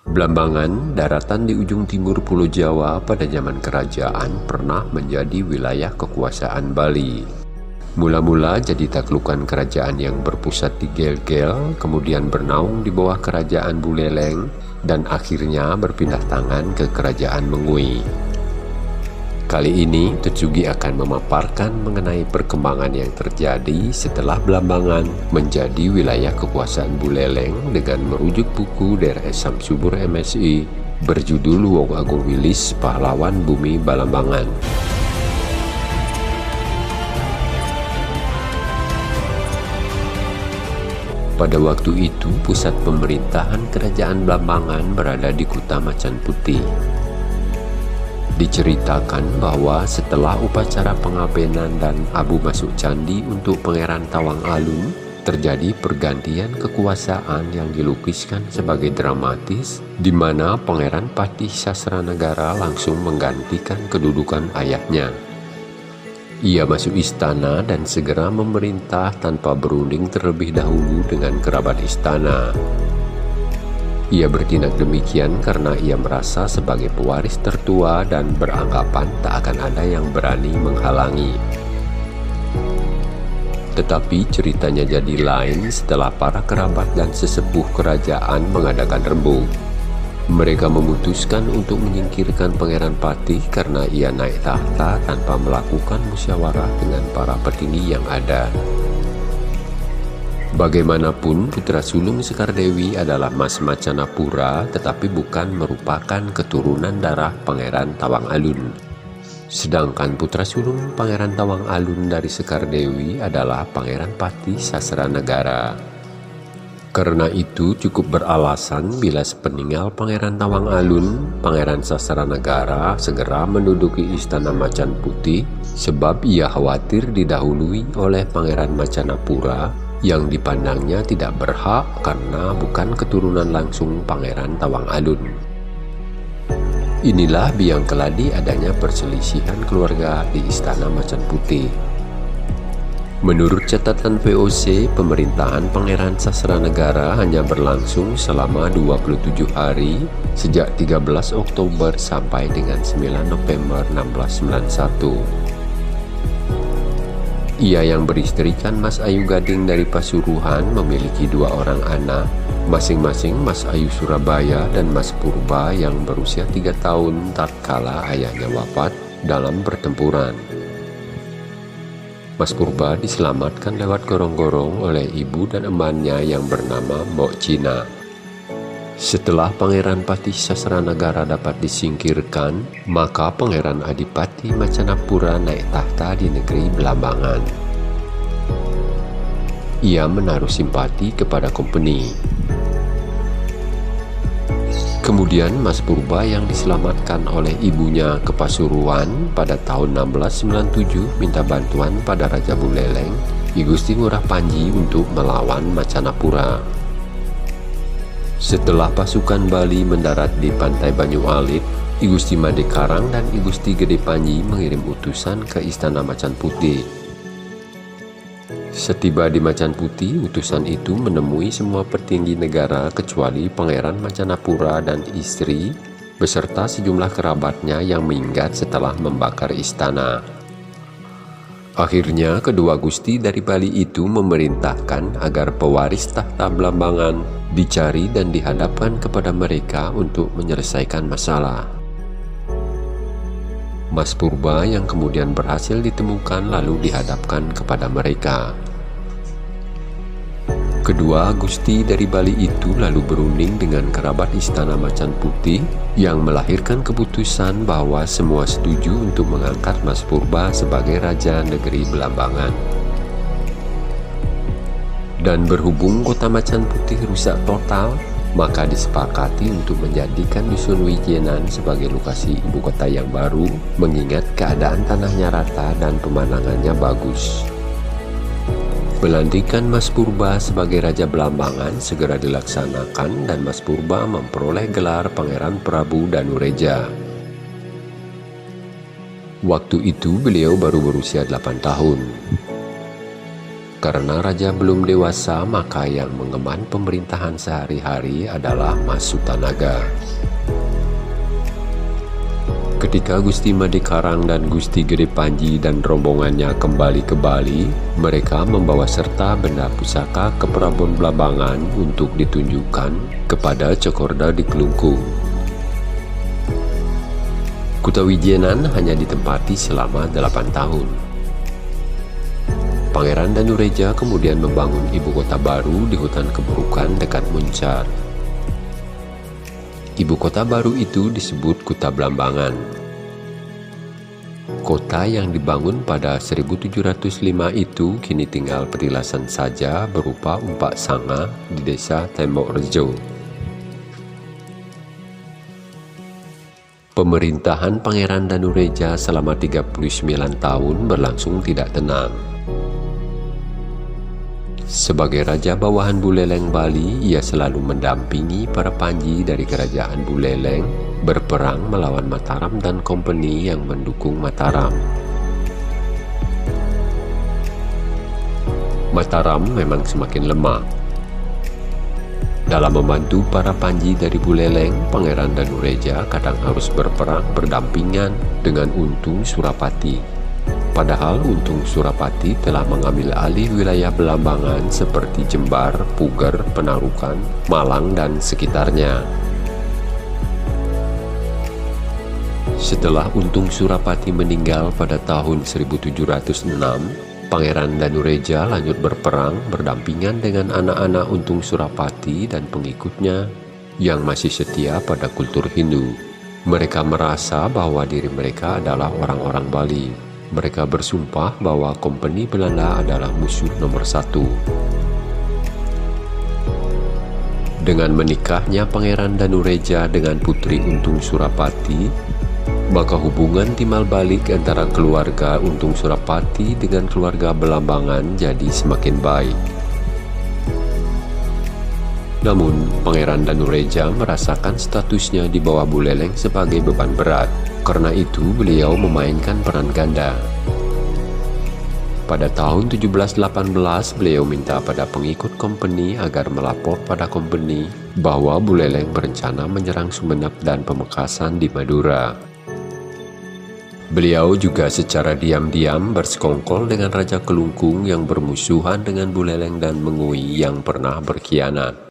Blambangan, daratan di ujung timur Pulau Jawa pada zaman kerajaan pernah menjadi wilayah kekuasaan Bali. Mula-mula jadi taklukan kerajaan yang berpusat di Gel-Gel, kemudian bernaung di bawah kerajaan Buleleng, dan akhirnya berpindah tangan ke kerajaan Mengui. Kali ini, Tetsugi akan memaparkan mengenai perkembangan yang terjadi setelah Blambangan menjadi wilayah kekuasaan Buleleng dengan merujuk buku dari Samsubur MSI berjudul Wong Agung Wilis Pahlawan Bumi Blambangan. Pada waktu itu, pusat pemerintahan kerajaan Blambangan berada di Kuta Macan Putih. Diceritakan bahwa setelah upacara pengabenan dan abu masuk candi untuk Pangeran Tawang Alun, terjadi pergantian kekuasaan yang dilukiskan sebagai dramatis, di mana Pangeran Patih Sasranagara langsung menggantikan kedudukan ayahnya. Ia masuk istana dan segera memerintah tanpa berunding terlebih dahulu dengan kerabat istana. Ia bertindak demikian karena ia merasa sebagai pewaris tertua dan beranggapan tak akan ada yang berani menghalangi. Tetapi ceritanya jadi lain setelah para kerabat dan sesepuh kerajaan mengadakan rembuk. Mereka memutuskan untuk menyingkirkan Pangeran Patih karena ia naik tahta tanpa melakukan musyawarah dengan para petinggi yang ada. Bagaimanapun, putra sulung Sekardewi adalah Mas Macanapura, tetapi bukan merupakan keturunan darah Pangeran Tawang Alun. Sedangkan putra sulung Pangeran Tawang Alun dari Sekardewi adalah Pangeran Patih Sasranagara. Karena itu cukup beralasan bila sepeninggal Pangeran Tawang Alun, Pangeran Sasranagara segera menduduki istana Macan Putih sebab ia khawatir didahului oleh Pangeran Macanapura yang dipandangnya tidak berhak karena bukan keturunan langsung Pangeran Tawang Alun. Inilah biang keladi adanya perselisihan keluarga di istana Macan Putih. Menurut catatan VOC, pemerintahan Pangeran Sasranagara hanya berlangsung selama 27 hari sejak 13 Oktober sampai dengan 9 November 1691. Ia yang beristrikan Mas Ayu Gading dari Pasuruan memiliki 2 orang anak, masing-masing Mas Ayu Surabaya dan Mas Purba yang berusia 3 tahun tatkala ayahnya wafat dalam pertempuran. Mas Purba diselamatkan lewat gorong-gorong oleh ibu dan emannya yang bernama Mbok Cina. Setelah Pangeran Patih Sasranagara dapat disingkirkan, maka Pangeran Adipati Macanapura naik tahta di negeri Blambangan. Ia menaruh simpati kepada Kompeni. Kemudian Mas Purba yang diselamatkan oleh ibunya ke Pasuruan pada tahun 1697 minta bantuan pada Raja Buleleng, I Gusti Ngurah Panji untuk melawan Macanapura. Setelah pasukan Bali mendarat di pantai Banyu Alit, I Gusti Made Karang dan I Gusti Gede Panji mengirim utusan ke istana Macan Putih. Setiba di Macan Putih, utusan itu menemui semua petinggi negara kecuali Pangeran Macanapura dan istri, beserta sejumlah kerabatnya yang minggat setelah membakar istana. Akhirnya kedua gusti dari Bali itu memerintahkan agar pewaris tahta Blambangan dicari dan dihadapkan kepada mereka untuk menyelesaikan masalah. Mas Purba yang kemudian berhasil ditemukan lalu dihadapkan kepada mereka. Kedua gusti dari Bali itu lalu berunding dengan kerabat istana Macan Putih yang melahirkan keputusan bahwa semua setuju untuk mengangkat Mas Purba sebagai raja negeri Blambangan. Dan berhubung kota Macan Putih rusak total, maka disepakati untuk menjadikan Dusun Wijenan sebagai lokasi ibu kota yang baru, mengingat keadaan tanahnya rata dan pemandangannya bagus. Pelantikan Mas Purba sebagai Raja Blambangan segera dilaksanakan dan Mas Purba memperoleh gelar Pangeran Prabu Danureja. Waktu itu beliau baru berusia 8 tahun. Karena raja belum dewasa, maka yang mengemban pemerintahan sehari-hari adalah Mas Sutanaga. Ketika Gusti Made Karang dan Gusti Gede Panji dan rombongannya kembali ke Bali, mereka membawa serta benda pusaka ke Prabon Blambangan untuk ditunjukkan kepada Cokorda di Kelungkung. Kutawijenan hanya ditempati selama 8 tahun. Pangeran Danureja kemudian membangun ibu kota baru di hutan Keburukan dekat Muncar. Ibu kota baru itu disebut Kuta Blambangan. Kota yang dibangun pada 1705 itu kini tinggal petilasan saja berupa umpak sanga di desa Tembok Rejo. Pemerintahan Pangeran Danureja selama 39 tahun berlangsung tidak tenang. Sebagai Raja Bawahan Buleleng Bali, ia selalu mendampingi para panji dari Kerajaan Buleleng berperang melawan Mataram dan kompeni yang mendukung Mataram. Mataram memang semakin lemah. Dalam membantu para panji dari Buleleng, Pangeran Danureja kadang harus berperang berdampingan dengan Untung Surapati. Padahal Untung Surapati telah mengambil alih wilayah Belambangan seperti Jembar, Puger, Penarukan, Malang, dan sekitarnya. Setelah Untung Surapati meninggal pada tahun 1706, Pangeran Danureja lanjut berperang berdampingan dengan anak-anak Untung Surapati dan pengikutnya yang masih setia pada kultur Hindu. Mereka merasa bahwa diri mereka adalah orang-orang Bali. Mereka bersumpah bahwa kompeni Belanda adalah musuh nomor 1. Dengan menikahnya Pangeran Danureja dengan Putri Untung Surapati, maka hubungan timbal balik antara keluarga Untung Surapati dengan keluarga Belambangan jadi semakin baik. Namun, Pangeran Danureja merasakan statusnya di bawah Buleleng sebagai beban berat. Karena itu, beliau memainkan peran ganda. Pada tahun 1718, beliau minta pada pengikut kompeni agar melapor pada kompeni bahwa Buleleng berencana menyerang Sumenep dan Pamekasan di Madura. Beliau juga secara diam-diam bersekongkol dengan Raja Kelungkung yang bermusuhan dengan Buleleng dan Mengui yang pernah berkhianat.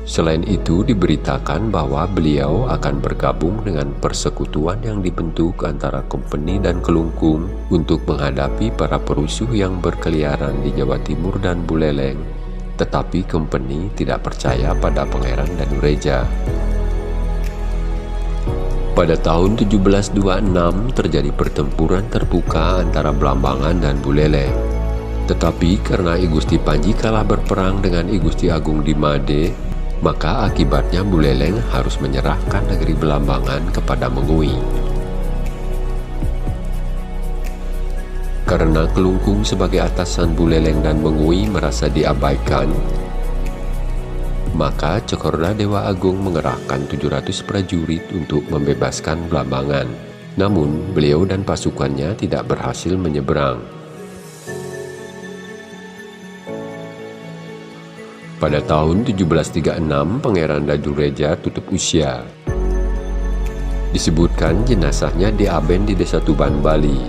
Selain itu, diberitakan bahwa beliau akan bergabung dengan persekutuan yang dibentuk antara kompeni dan Kelungkung untuk menghadapi para perusuh yang berkeliaran di Jawa Timur dan Buleleng, tetapi kompeni tidak percaya pada Pangeran Danureja. Pada tahun 1726 terjadi pertempuran terbuka antara Blambangan dan Buleleng. Tetapi karena I Gusti Panji kalah berperang dengan I Gusti Agung di Made, maka akibatnya Buleleng harus menyerahkan negeri Belambangan kepada Mengui. Karena Kelungkung sebagai atasan Buleleng dan Mengui merasa diabaikan, maka Cokorda Dewa Agung mengerahkan 700 prajurit untuk membebaskan Belambangan. Namun, beliau dan pasukannya tidak berhasil menyeberang. Pada tahun 1736, Pangeran Danureja tutup usia. Disebutkan jenazahnya diaben di Desa Tuban, Bali.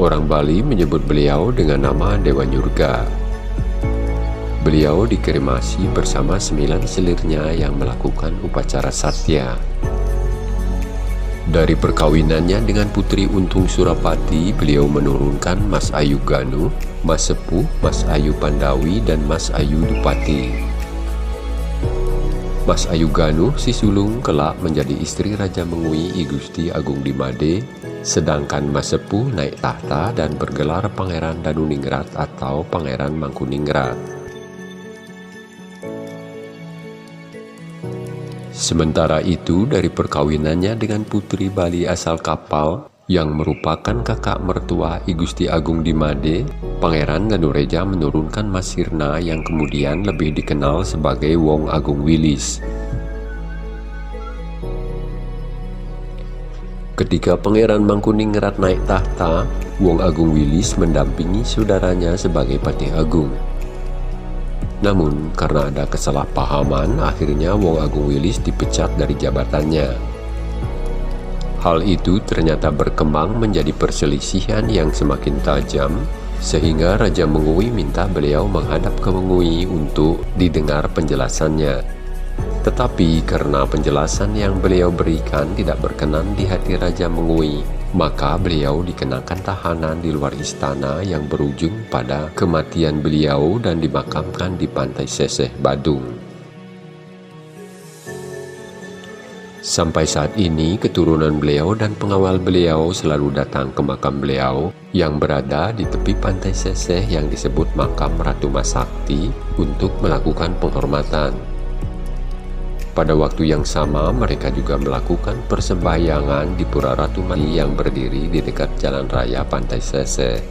Orang Bali menyebut beliau dengan nama Dewa Nyurga. Beliau dikremasi bersama 9 selirnya yang melakukan upacara satya. Dari perkawinannya dengan Putri Untung Surapati, beliau menurunkan Mas Ayu Ganu, Mas Sepuh, Mas Ayu Pandawi, dan Mas Ayu Dupati. Mas Ayu Ganu si sulung kelak menjadi istri Raja Mengui I Gusti Agung di Made, sedangkan Mas Sepuh naik tahta dan bergelar Pangeran Danuningrat atau Pangeran Mangkuningrat. Sementara itu, dari perkawinannya dengan Putri Bali asal Kapal, yang merupakan kakak mertua I Gusti Agung di Made, Pangeran Danureja menurunkan Mas Sirna yang kemudian lebih dikenal sebagai Wong Agung Wilis. Ketika Pangeran Mangkuningrat naik tahta, Wong Agung Wilis mendampingi saudaranya sebagai Patih Agung. Namun, karena ada kesalahpahaman, akhirnya Wong Agung Wilis dipecat dari jabatannya. Hal itu ternyata berkembang menjadi perselisihan yang semakin tajam, sehingga Raja Mengui minta beliau menghadap ke Mengui untuk didengar penjelasannya. Tetapi karena penjelasan yang beliau berikan tidak berkenan di hati Raja Mengui, maka beliau dikenakan tahanan di luar istana yang berujung pada kematian beliau dan dimakamkan di Pantai Seseh, Badung. Sampai saat ini, keturunan beliau dan pengawal beliau selalu datang ke makam beliau yang berada di tepi Pantai Seseh yang disebut makam Ratu Masakti untuk melakukan penghormatan. Pada waktu yang sama, mereka juga melakukan persembahyangan di Pura Ratu Mali yang berdiri di dekat jalan raya Pantai Seseh.